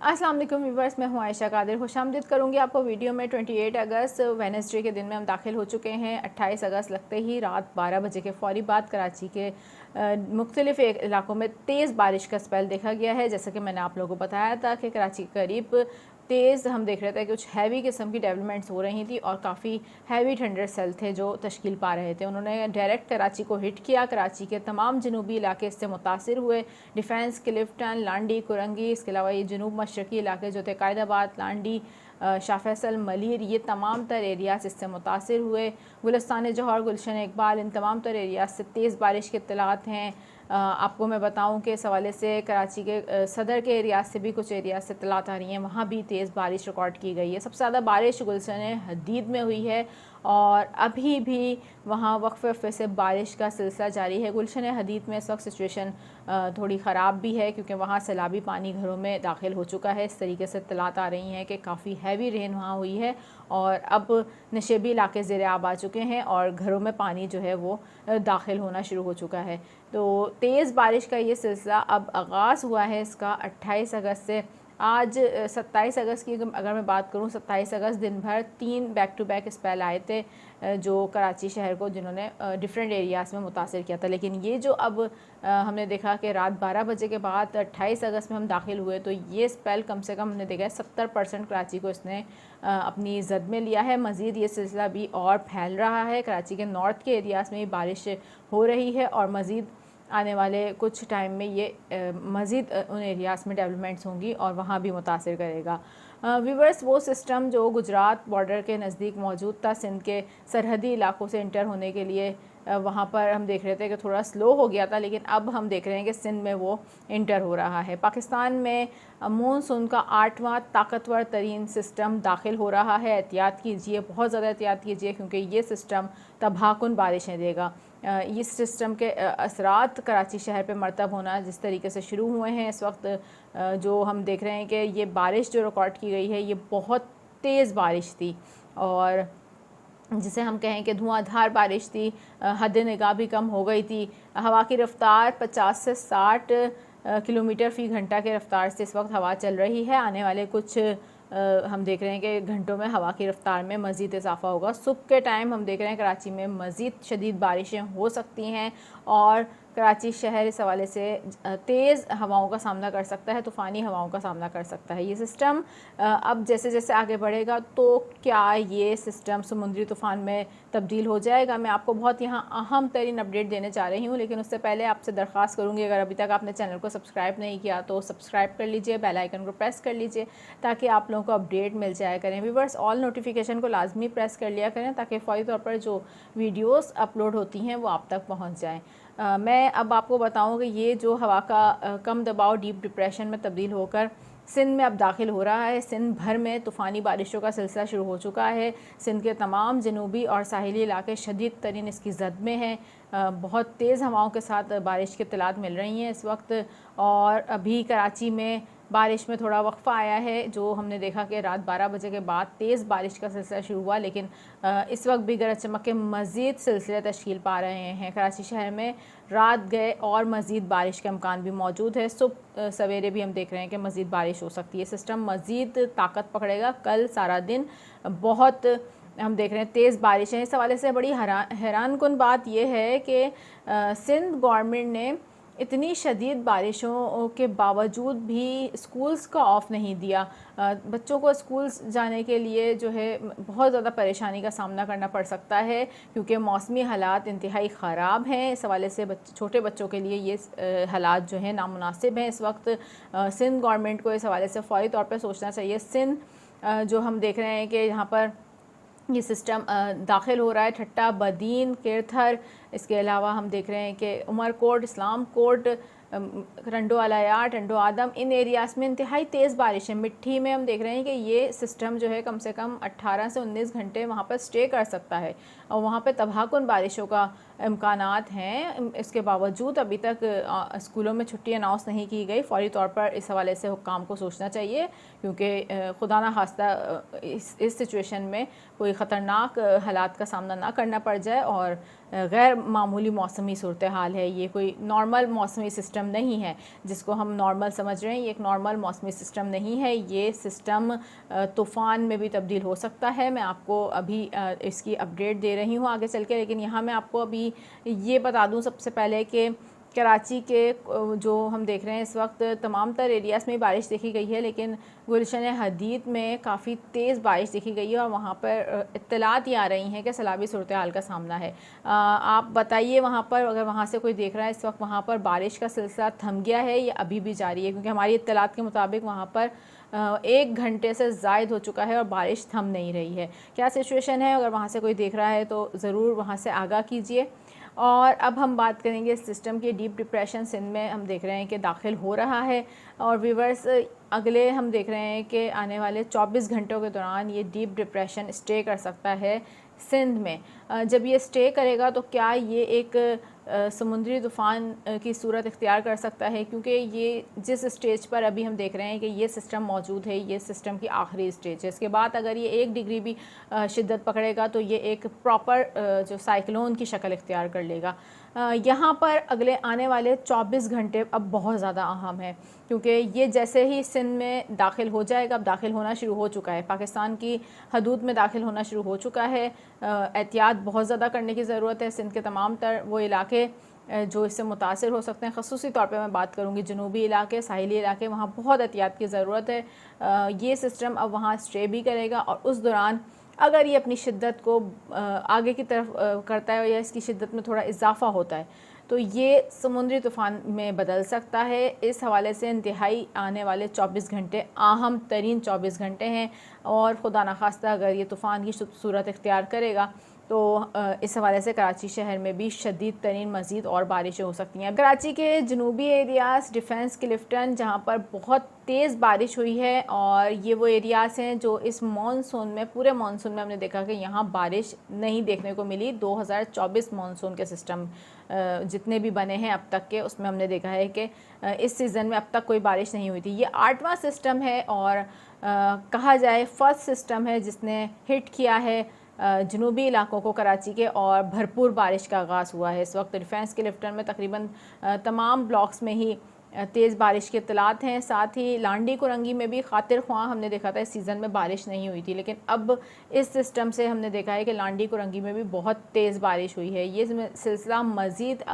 अस्सलाम वालेकुम व्यूअर्स, मैं हूं आयशा कादिर। खुशामदीद करूंगी आपको वीडियो में। 28 अगस्त वेडनेसडे के दिन में हम दाखिल हो चुके हैं। 28 अगस्त लगते ही रात 12 बजे के फ़ौरी बाद कराची के मुख्तलिफ़ इलाकों में तेज़ बारिश का स्पेल देखा गया है। जैसा कि मैंने आप लोगों को बताया था कि कराची के करीब तेज़ हम देख रहे थे कुछ हैवी किस्म की डेवलपमेंट्स हो रही थी और काफ़ी हैवी थंडर सेल थे जो तश्कील पा रहे थे। उन्होंने डायरेक्ट कराची को हिट किया। कराची के तमाम जनूबी इलाके इससे मुतासिर हुए। डिफेंस, क्लिफ्टन, लांडी, कुरंगी, इसके अलावा ये जनूब मशरकी इलाके जो थे कायदाबाद, लांडी, शाह फैसल, मलिर, ये तमाम तर एरियाज़ इससे मुतासिर हुए। गुलिस्तान जौहर, गुलशन इकबाल, इन तमाम तर एरियाज़ से तेज़ बारिश के इत्तलात हैं। आपको मैं बताऊं कि इस हवाले से कराची के सदर के एरियाज़ से भी कुछ एरियाज़ से इत्तलात आ रही हैं, वहाँ भी तेज़ बारिश रिकॉर्ड की गई है। सबसे ज़्यादा बारिश गुलशन हदीद में हुई है और अभी भी वहाँ वक्फे से बारिश का सिलसिला जारी है। गुलशन हदीद में इस वक्त सिचुएशन थोड़ी ख़राब भी है क्योंकि वहाँ सैलाबी पानी घरों में दाखिल हो चुका है। इस तरीके से इत्तलात आ रही हैं कि काफ़ी हैवी रेन वहाँ हुई है और अब नशेबी इलाके ज़ेर आब आ चुके हैं और घरों में पानी जो है वो दाखिल होना शुरू हो चुका है। तो तेज़ बारिश का ये सिलसिला अब आगाज़ हुआ है इसका 28 अगस्त से। आज 27 अगस्त की अगर मैं बात करूं, 27 अगस्त दिन भर 3 बैक टू बैक स्पेल आए थे जो कराची शहर को जिन्होंने डिफरेंट एरियाज़ में मुतासिर किया था। लेकिन ये जो अब हमने देखा कि रात 12 बजे के बाद 28 अगस्त में हम दाखिल हुए तो ये स्पेल कम से कम हमने देखा है 70% कराची को इसने अपनी जद में लिया है। मज़ीद ये सिलसिला भी और फैल रहा है। कराची के नॉर्थ के एरियाज़ में बारिश हो रही है और मज़ीद आने वाले कुछ टाइम में ये मज़ीद उन एरियाज़ में डेवलपमेंट्स होंगी और वहाँ भी मुतासिर करेगा। व्यूवर्स, वो सिस्टम जो गुजरात बॉर्डर के नज़दीक मौजूद था, सिंध के सरहदी इलाकों से इंटर होने के लिए वहाँ पर हम देख रहे थे कि थोड़ा स्लो हो गया था, लेकिन अब हम देख रहे हैं कि सिंध में वो इंटर हो रहा है। पाकिस्तान में मानसून का 8वां ताकतवर तरीन सिस्टम दाखिल हो रहा है। एहतियात कीजिए, बहुत ज़्यादा एहतियात कीजिए क्योंकि ये सिस्टम तबाहकुन बारिशें देगा। इस सिस्टम के असरात कराची शहर पे मरतब होना जिस तरीके से शुरू हुए हैं इस वक्त, जो हम देख रहे हैं कि ये बारिश जो रिकॉर्ड की गई है ये बहुत तेज़ बारिश थी और जिसे हम कहें कि धुआंधार बारिश थी। हद निगाह भी कम हो गई थी। हवा की रफ़्तार 50 से 60 किलोमीटर फ़ी घंटा के रफ़्तार से इस वक्त हवा चल रही है। आने वाले कुछ हम देख रहे हैं कि घंटों में हवा की रफ़्तार में मज़ीद इजाफा होगा। सुबह के टाइम हम देख रहे हैं कराची में मज़ीद शदीद बारिशें हो सकती हैं और कराची शहर इस हवाले से तेज़ हवाओं का सामना कर सकता है, तूफ़ानी हवाओं का सामना कर सकता है। ये सिस्टम अब जैसे जैसे आगे बढ़ेगा तो क्या ये सिस्टम समुद्री तूफ़ान में तब्दील हो जाएगा? मैं आपको बहुत यहाँ अहम तरीन अपडेट देने जा रही हूँ, लेकिन उससे पहले आपसे दरख्वास्त करूँगी अगर अभी तक आपने चैनल को सब्सक्राइब नहीं किया तो सब्सक्राइब कर लीजिए, बेल आइकन को प्रेस कर लीजिए ताकि आप लोगों को अपडेट मिल जाया करें। व्यूअर्स, ऑल नोटिफिकेशन को लाजमी प्रेस कर लिया करें ताकि फ़ौरी तौर पर जो वीडियोज़ अपलोड होती हैं वो आप तक पहुँच जाएँ। मैं अब आपको बताऊं कि ये जो हवा का कम दबाव डीप डिप्रेशन में तब्दील होकर सिंध में अब दाखिल हो रहा है। सिंध भर में तूफ़ानी बारिशों का सिलसिला शुरू हो चुका है। सिंध के तमाम जनूबी और साहिली इलाके शदीद तरीन इसकी जद में हैं। बहुत तेज़ हवाओं के साथ बारिश की इत्तलात मिल रही हैं इस वक्त और अभी कराची में बारिश में थोड़ा वक्फ़ा आया है। जो हमने देखा कि रात 12 बजे के बाद तेज़ बारिश का सिलसिला शुरू हुआ, लेकिन इस वक्त भी गरज चमक के मज़ीद सिलसिले तश्कील पा रहे हैं। कराची शहर में रात गए और मज़ीद बारिश का इम्कान भी मौजूद है। सुबह सवेरे भी हम देख रहे हैं कि मज़ीद बारिश हो सकती है। सिस्टम मज़ीद ताकत पकड़ेगा। कल सारा दिन बहुत हम देख रहे हैं तेज़ बारिशें। इस हवाले से बड़ी हैरान कुन बात यह है कि सिंध गवर्नमेंट ने इतनी शदीद बारिशों के बावजूद भी स्कूल्स का ऑफ़ नहीं दिया। बच्चों को स्कूल जाने के लिए जो है बहुत ज़्यादा परेशानी का सामना करना पड़ सकता है क्योंकि मौसमी हालात इंतहाई ख़राब हैं। इस हवाले से छोटे बच्चों के लिए ये हालात जो हैं नामुनासिब हैं। इस वक्त सिंध गवर्नमेंट को इस हवाले से फ़ौरी तौर पर सोचना चाहिए। सिंध जो हम देख रहे हैं कि यहाँ पर ये सिस्टम दाखिल हो रहा है ठट्टा, बदीन, किरथर, इसके अलावा हम देख रहे हैं कि उमरकोट, इस्लाम कोट, टंडो अलाया, टंडो आदम, इन एरियाज़ में इंतहाई तेज़ बारिश है। मिट्टी में हम देख रहे हैं कि ये सिस्टम जो है कम से कम 18 से 19 घंटे वहाँ पर स्टे कर सकता है और वहाँ पर तबाहकुन बारिशों का इम्कानात हैं। इसके बावजूद अभी तक स्कूलों में छुट्टी अनाउंस नहीं की गई। फ़ौरी तौर पर इस हवाले से हुक्काम को सोचना चाहिए क्योंकि खुदा ना खास्ता इस सिचुएशन में कोई ख़तरनाक हालात का सामना ना करना पड़ जाए और गैर मामूली मौसमी सूरत हाल है। ये कोई नॉर्मल मौसमी सिस्टम सिस्टम नहीं है जिसको हम नॉर्मल समझ रहे हैं। ये एक नॉर्मल मौसमी सिस्टम नहीं है, ये सिस्टम तूफ़ान में भी तब्दील हो सकता है। मैं आपको अभी इसकी अपडेट दे रही हूँ आगे चल के, लेकिन यहाँ मैं आपको अभी ये बता दूँ सबसे पहले कि कराची के जो हम देख रहे हैं इस वक्त तमाम तर एरियाज़ में बारिश देखी गई है, लेकिन गुलशन हदीद में काफ़ी तेज़ बारिश देखी गई है और वहाँ पर इत्तलात ये आ रही हैं कि सैलाबी सूरत हाल का सामना है। आप बताइए वहाँ पर, अगर वहाँ से कोई देख रहा है इस वक्त वहाँ पर बारिश का सिलसिला थम गया है या अभी भी जारी है? क्योंकि हमारी इत्तलात के मुताबिक वहाँ पर 1 घंटे से ज़ायद हो चुका है और बारिश थम नहीं रही है। क्या सिचुएशन है? अगर वहाँ से कोई देख रहा है तो ज़रूर वहाँ से आगाह कीजिए। और अब हम बात करेंगे सिस्टम के डीप डिप्रेशन सिंध में हम देख रहे हैं कि दाखिल हो रहा है और व्यूवर्स अगले हम देख रहे हैं कि आने वाले 24 घंटों के दौरान ये डीप डिप्रेशन स्टे कर सकता है सिंध में। जब ये स्टे करेगा तो क्या ये एक समुद्री तूफ़ान की सूरत इख्तियार कर सकता है? क्योंकि ये जिस स्टेज पर अभी हम देख रहे हैं कि ये सिस्टम मौजूद है, ये सिस्टम की आखिरी स्टेज है। इसके बाद अगर ये 1 डिग्री भी शिद्दत पकड़ेगा तो ये एक प्रॉपर जो साइक्लोन की शक्ल इख्तियार कर लेगा। यहाँ पर अगले आने वाले 24 घंटे अब बहुत ज़्यादा अहम है, क्योंकि ये जैसे ही सिंध में दाखिल हो जाएगा, अब दाखिल होना शुरू हो चुका है, पाकिस्तान की हदूद में दाखिल होना शुरू हो चुका है। एहतियात बहुत ज़्यादा करने की ज़रूरत है। सिंध के तमाम तर वो इलाके जो इससे मुतासिर हो सकते हैं, ख़ुसूसी तौर पे मैं बात करूँगी जनूबी इलाके, साहिली इलाके, वहाँ बहुत एहतियात की ज़रूरत है। ये सिस्टम अब वहाँ स्टे भी करेगा और उस दौरान अगर ये अपनी शिद्दत को आगे की तरफ करता है या इसकी शिद्दत में थोड़ा इजाफा होता है तो ये समुद्री तूफ़ान में बदल सकता है। इस हवाले से इंतहाई आने वाले 24 घंटे अहम तरीन 24 घंटे हैं और खुदा न खास्ता अगर ये तूफ़ान की सूरत इख्तियार करेगा तो इस हवाले से कराची शहर में भी शदीद तरीन मज़ीद और बारिशें हो सकती हैं। कराची के जनूबी एरियाज़, डिफेंस क्लिफ्टन, जहाँ पर बहुत तेज़ बारिश हुई है और ये वो एरियाज़ हैं जो इस मानसून में, पूरे मानसून में हमने देखा कि यहाँ बारिश नहीं देखने को मिली। 2024 मानसून के सिस्टम जितने भी बने हैं अब तक के, उसमें हमने देखा है कि इस सीज़न में अब तक कोई बारिश नहीं हुई थी। ये 8वां सिस्टम है और कहा जाए फर्स्ट सिस्टम है जिसने हिट किया है जनूबी इलाकों को कराची के, और भरपूर बारिश का आगाज़ हुआ है। इस वक्त डिफेंस के लिफ्टन में तकरीबन तमाम ब्लॉक्स में ही तेज़ बारिश के इत्तलात हैं। साथ ही लांडी कुरंगी में भी खातिर ख्वाह हमने देखा था इस सीज़न में बारिश नहीं हुई थी, लेकिन अब इस सिस्टम से हमने देखा है कि लांडी कुरंगी में भी बहुत तेज़ बारिश हुई है। ये सिलसिला मज़ीद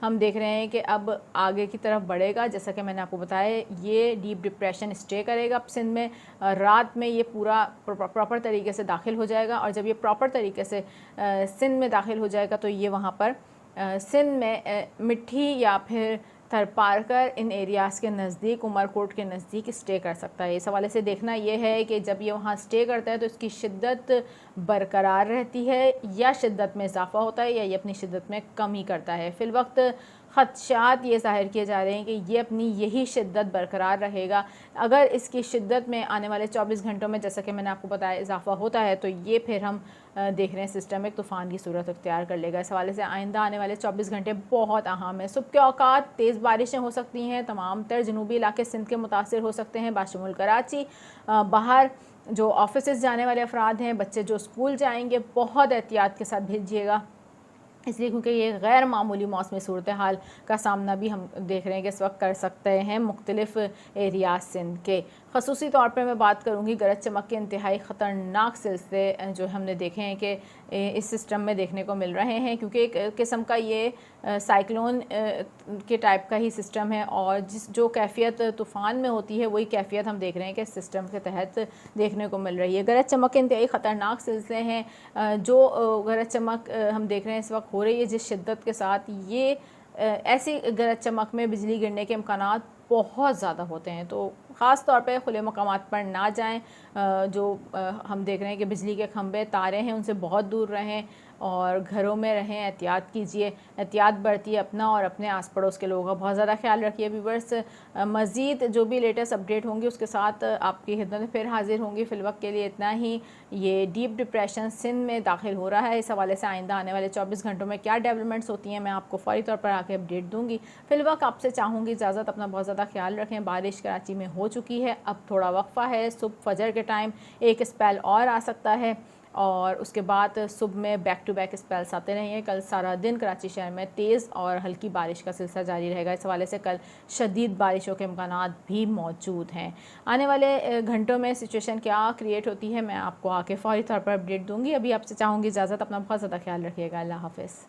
हम देख रहे हैं कि अब आगे की तरफ बढ़ेगा। जैसा कि मैंने आपको बताया, ये डीप डिप्रेशन स्टे करेगा अब सिंध में। रात में ये पूरा प्रॉपर तरीके से दाखिल हो जाएगा और जब ये प्रॉपर तरीके से सिंध में दाखिल हो जाएगा तो ये वहाँ पर सिंध में मिट्टी या फिर थरपारकर, इन एरियाज़ के नज़दीक, उमरकोट के नज़दीक स्टे कर सकता है। इस हवाले से देखना यह है कि जब ये वहाँ स्टे करता है तो इसकी शिद्दत बरकरार रहती है या शिद्दत में इजाफा होता है या ये अपनी शिद्दत में कमी करता है। फ़िलवक्त ख़दशात ये ज़ाहिर किए जा रहे हैं कि ये अपनी यही शिद्दत बरकरार रहेगा। अगर इसकी शिद्दत में आने वाले 24 घंटों में, जैसा कि मैंने आपको बताया, इजाफा होता है तो ये फिर हम देख रहे हैं सिस्टम एक तूफ़ान की सूरत इख्तियार कर लेगा। इस हवाले से आइंदा आने वाले 24 घंटे बहुत अहम है। सुबह के औकात तेज़ बारिशें हो सकती हैं, तमाम तर जनूबी इलाके सिंध के मुतासिर हो सकते हैं, बाशमुल कराची। बाहर जो ऑफिस जाने वाले अफराद हैं, बच्चे जो स्कूल जाएंगे, बहुत एहतियात के साथ भेजिएगा, इसलिए क्योंकि ये गैर मामूली मौसमी सूरत हाल का सामना भी हम देख रहे हैं कि इस वक्त कर सकते हैं मुख्तलिफ एरियाज सिंध के। ख़ुसूसी तौर पर मैं बात करूँगी गरज चमक के इंतहाई ख़तरनाक सिलसिले जो हमने देखे हैं कि इस सिस्टम में देखने को मिल रहे हैं, क्योंकि एक किस्म का ये साइक्लोन के टाइप का ही सिस्टम है और जो कैफियत तूफ़ान में होती है वही कैफियत हम देख रहे हैं कि इस सिस्टम के तहत देखने को मिल रही है। गरज चमक के इंतहाई ख़तरनाक सिलसिले हैं जो गरज चमक हम देख रहे हैं इस वक्त हो रही है जिस शिद्दत के साथ, ये ऐसी गरज चमक में बिजली गिरने के इम्कानात बहुत ज़्यादा होते हैं। तो ख़ास तौर पे खुले मकामात पर ना जाएं। जो हम देख रहे हैं कि बिजली के खंभे, तारे हैं, उनसे बहुत दूर रहें और घरों में रहें। एहतियात कीजिए, एहतियात बरतिए, अपना और अपने आस पड़ोस के लोगों का बहुत ज़्यादा ख्याल रखिए। व्यूअर्स, मज़ीद जो भी लेटेस्ट अपडेट होंगी उसके साथ आपकी खिदमत में फिर हाजिर होंगी। फ़िलवक्त के लिए इतना ही। ये डीप डिप्रेशन सिंध में दाखिल हो रहा है, इस हवाले से आइंदा आने वाले 24 घंटों में क्या डेवलपमेंट्स होती हैं मैं आपको फ़ौरी तौर पर आके अपडेट दूँगी। फ़िलवक्त आपसे चाहूँगी इजाज़त, अपना बहुत ज़्यादा ख्याल रखें। बारिश कराची में हो चुकी है, अब थोड़ा वक्फ़ा है, सुबह फजर के टाइम एक स्पेल और आ सकता है। और उसके बाद सुबह में बैक टू बैक स्पेल्स आते रहेंगे। कल सारा दिन कराची शहर में तेज़ और हल्की बारिश का सिलसिला जारी रहेगा। इस हवाले से कल शदीद बारिशों के इम्कानात भी मौजूद हैं। आने वाले घंटों में सिचुएशन क्या क्रिएट होती है मैं आपको आके फ़ौरी तौर पर अपडेट दूँगी। अभी आपसे चाहूँगी इजाज़त, अपना बहुत ज़्यादा ख्याल रखिएगा। अल्लाह हाफ़िज़।